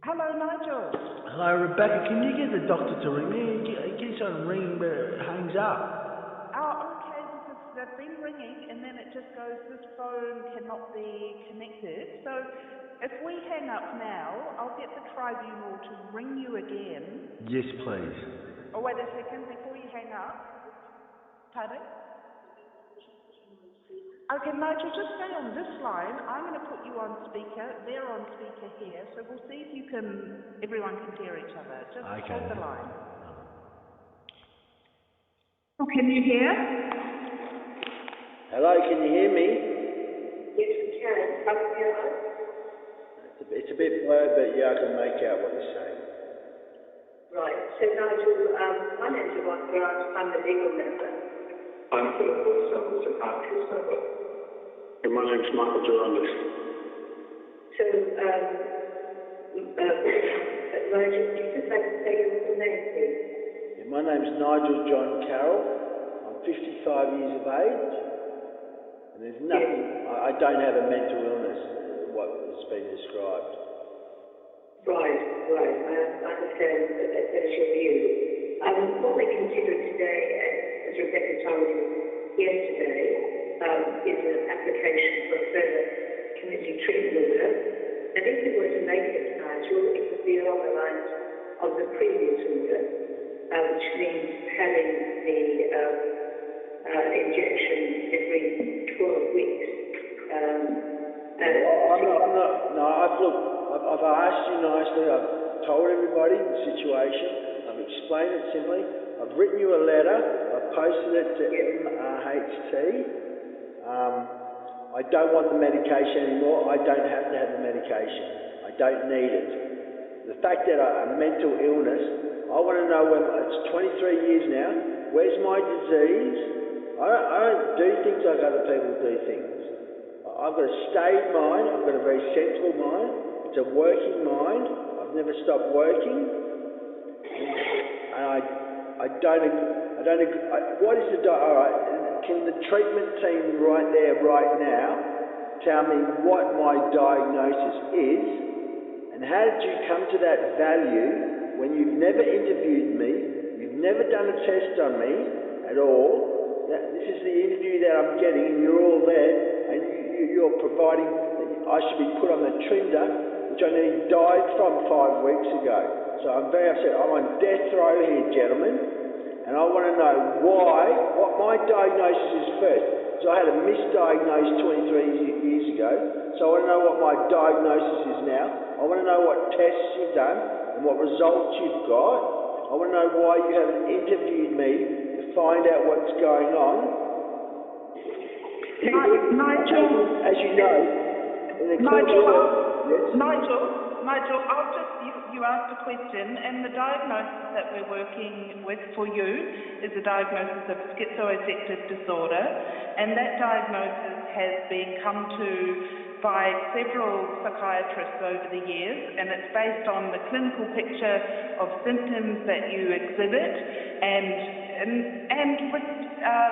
Hello, Nigel. Hello, Rebecca. Can you get the doctor to ring me? He keeps on ringing, but it hangs up. Oh, okay, because they've been ringing and then it just goes, this phone cannot be connected. So if we hang up now, I'll get the tribunal to ring you again. Yes, please. Oh, wait a second, before you hang up. Pardon? Okay, Nigel, just stay on this line. I'm going to put you on speaker. They're on speaker here. So we'll see if everyone can hear each other. Just hold the line. Oh, can you hear? Hello, can you hear me? Yes, we can. How can you hear us? It's a bit blurred, but yeah, I can make out what you're saying. Right. So, Nigel, my name's Yvonne Grant. I'm the legal member. I'm Philip Wilson, I'm the psychiatrist member. And my name's Michael Durandis. So, Nigel, would you just like to say your full name, please? Yeah, my name's Nigel John Carroll. I'm 55 years of age, and there's nothing. Yes. I don't have a mental illness. What has been described. Right. I understand that is your view. What we're considering today, as Rebecca told you yesterday, is an application for a further community treatment order. And if we were to make it, Nigel, it would be along the lines of the previous order, which means having the injection every 12 weeks. I've asked you nicely. I've told everybody the situation. I've explained it simply. I've written you a letter. I've posted it to MRHT. I don't want the medication anymore. I don't have to have the medication. I don't need it. The fact that a mental illness, I want to know when, it's 23 years now, where's my disease? I don't do things like other people do things. I've got a stayed mind. I've got a very sensible mind. It's a working mind. I've never stopped working. And I don't agree. What is the, all right, can the treatment team right there, right now, tell me what my diagnosis is, and how did you come to that value when you've never interviewed me, you've never done a test on me at all? This is the interview that I'm getting, and you're all there, and you're providing that I should be put on the Trinder, which I nearly died from 5 weeks ago. So I'm very upset. I'm on death row here, gentlemen, and I want to know what my diagnosis is first. So I had a misdiagnosed 23 years ago, so I want to know what my diagnosis is now. I want to know what tests you've done and what results you've got. I want to know why you haven't interviewed me to find out what's going on. Nigel, as you know, in the court of law, yes. Nigel, you asked a question, and the diagnosis that we're working with for you is a diagnosis of schizoaffective disorder, and that diagnosis has been come to by several psychiatrists over the years, and it's based on the clinical picture of symptoms that you exhibit and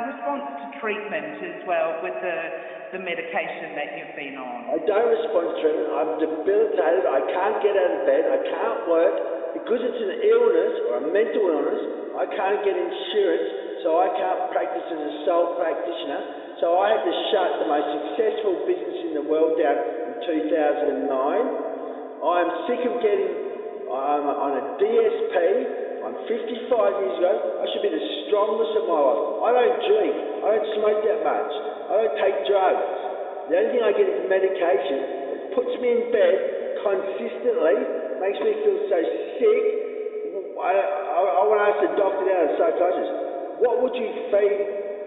response to treatment as well with the medication that you've been on. I don't respond to treatment. I'm debilitated. I can't get out of bed. I can't work. Because it's an illness or a mental illness, I can't get insurance, so I can't practice as a sole practitioner. So I had to shut the most successful business in the world down in 2009. I'm sick of I'm on a DSP. I'm 55 years ago. I should be the strongest of my life. I don't drink. I don't smoke that much. I don't take drugs. The only thing I get is medication. It puts me in bed consistently, makes me feel so sick. I want to ask the doctor now, the psychiatrist, what would you feed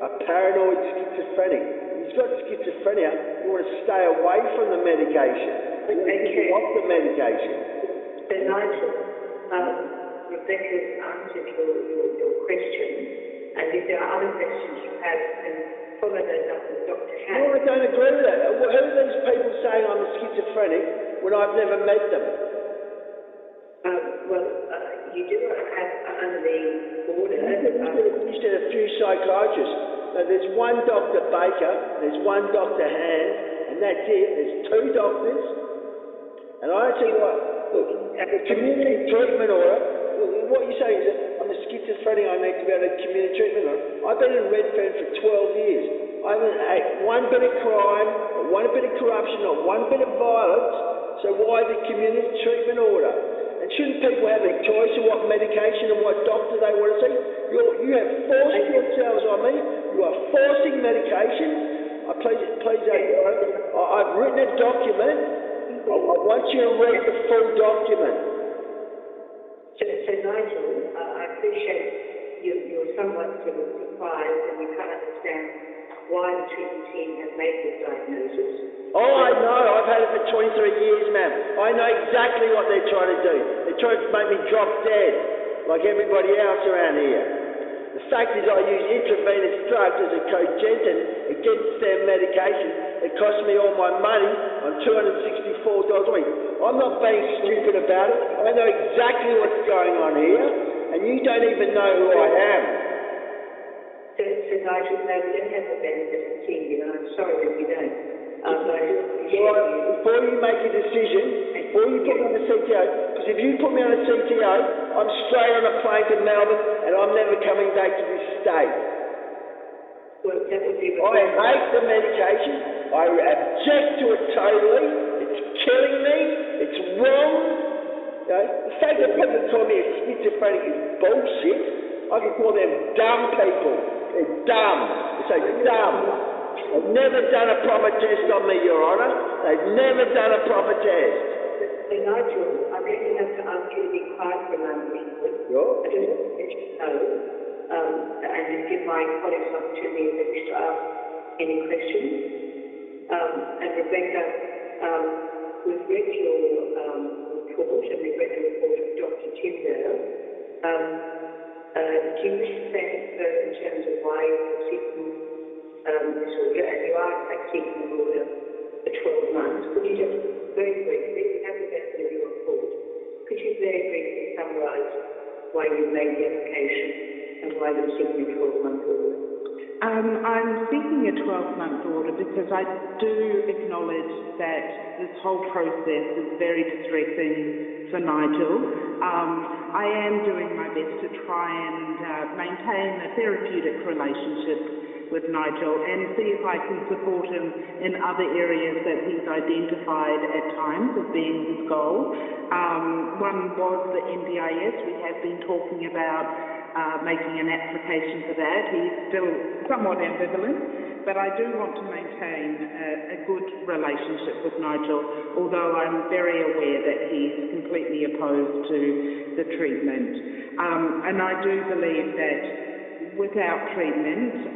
a paranoid schizophrenic? If he's got schizophrenia, you want to stay away from the medication. You want to keep off the medication. So, Nigel, Rebecca's answered your question, and if there are other questions you have, you can follow those up with Dr. Hatt. No, I don't agree with that. Who are these people saying I'm a schizophrenic when I've never met them? You do have under the order. You said a few psychiatrists. No, there's one Dr. Baker, there's one Dr. Hand, and that's it. There's two doctors. And I don't see why. Look, the community treatment order, what you're saying is that I'm a schizophrenic, I need to be able to community treatment order. I've been in Redfern for 12 years. I haven't had one bit of crime, not one bit of corruption, not one bit of violence. So why the community treatment order? And shouldn't people have a choice of what medication and what doctor they want to see? You have forced yourselves on me. You are forcing medication. I've written a document. I want you to read the full document. So Nigel, I appreciate you're somewhat sort of surprised and you can't understand why the treatment team have made this diagnosis. Oh, I know. I've had it for 23 years, ma'am. I know exactly what they're trying to do. They're trying to make me drop dead, like everybody else around here. The fact is I use intravenous drugs as a cogentin against their medication. It costs me all my money on $264 a week. I'm not being stupid about it. I know exactly what's going on here, and you don't even know who I am. So Nigel, no, we don't have the benefit of seeing you, and I'm sorry that we don't. But I do appreciate you. Before you make a decision, before you put me on a CTO, because if you put me on a CTO, I'm straight on a plane to Melbourne, and I'm never coming back to this state. Well, that would be I hate the medication. I object to it totally. It's killing me. It's wrong. You know, the fact that people call me a schizophrenic is bullshit. I can call them dumb people. They're dumb. They say dumb. They've never done a proper test on me, Your Honour. They've never done a proper test. So Nigel, I'm going to have to ask you to be quiet for a moment, if you would. Sure. I just want to let you know, and just give my colleagues an opportunity if they wish to ask any questions. And Rebecca, we've read your report, and we've read the report of Dr. Tyndale. Do you wish to say anything further in terms of why you're seeking this order? And you are, in fact, seeking an order for 12 months. Could you just very briefly, we have the benefit of your report, could you very briefly summarise why you've made the application and why you're seeking a 12-month order? I'm seeking a 12-month order because I do acknowledge that this whole process is very distressing for Nigel. I am doing my best to try and maintain a therapeutic relationship with Nigel and see if I can support him in other areas that he's identified at times as being his goal. One was the NDIS. We have been talking about making an application for that. He's still somewhat ambivalent, but I do want to maintain a good relationship with Nigel, although I'm very aware that he's completely opposed to the treatment. And I do believe that without treatment,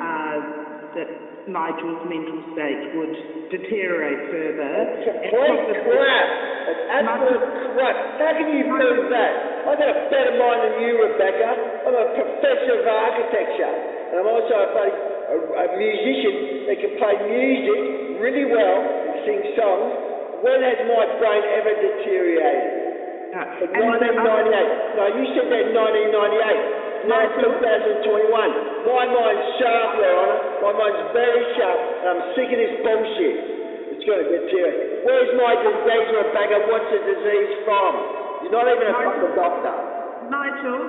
that Nigel's mental state would deteriorate further. That's complete crap. That's absolute crap. How can you prove that? I've got a better mind than you, Rebecca. I'm a professor of architecture, and I'm also a musician that can play music really well and sing songs. When has my brain ever deteriorated? 1998. No, you said that in 1998. Now 2021. My mind's sharp, Your Honour. My mind's very sharp, and I'm sick of this bullshit. It's going to deteriorate. Where's my disease, Rebecca? What's the disease from? You're not even a proper doctor. Nigel,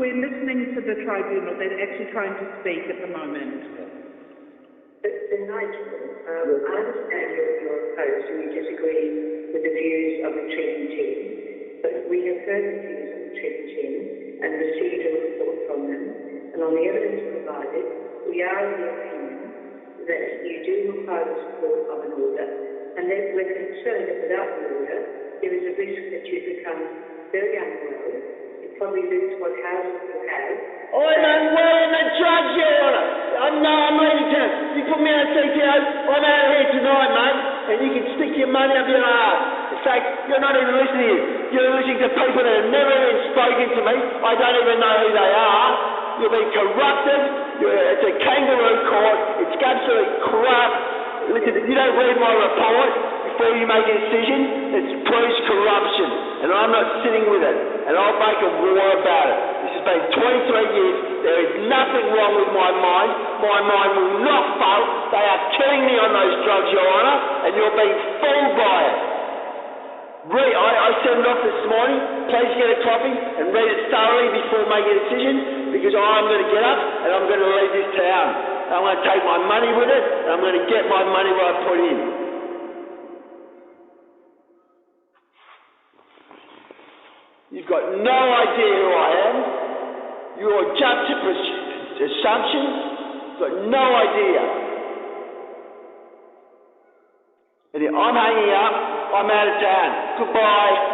we're listening to the tribunal. They're actually trying to speak at the moment. So Nigel, I understand you're opposed and you disagree with the views of the treatment team, but we have heard the views of the treatment team and received a report from them, and on the evidence provided, we are of the opinion that you do require the support of an order, and that we're concerned that without the order, there is a risk that you become very unwell, you probably lose what housing you have. I'm unwell in the drugs, Your Honour. I'm not even telling. You put me on CTO, I'm out of here tonight, mate, and you can stick your money up your ass. In fact, you're not even listening. You're listening to people that have never even spoken to me. I don't even know who they are. You've been corrupted. It's a kangaroo court. It's absolute crap. Listen, if you don't read my report before you make a decision, it proves corruption, and I'm not sitting with it, and I'll make a war about it. This has been 23 years. There is nothing wrong with my mind. My mind will not fail. They are killing me on those drugs, Your Honour, and you're being fooled by it. I sent it off this morning. Please get a copy and read it thoroughly before making a decision, because I'm going to get up and I'm going to leave this town. I'm going to take my money with it, and I'm going to get my money what I put in. You've got no idea who I am. You're just assumptions. You've got no idea. And if I'm hanging up, I'm out of town. Goodbye.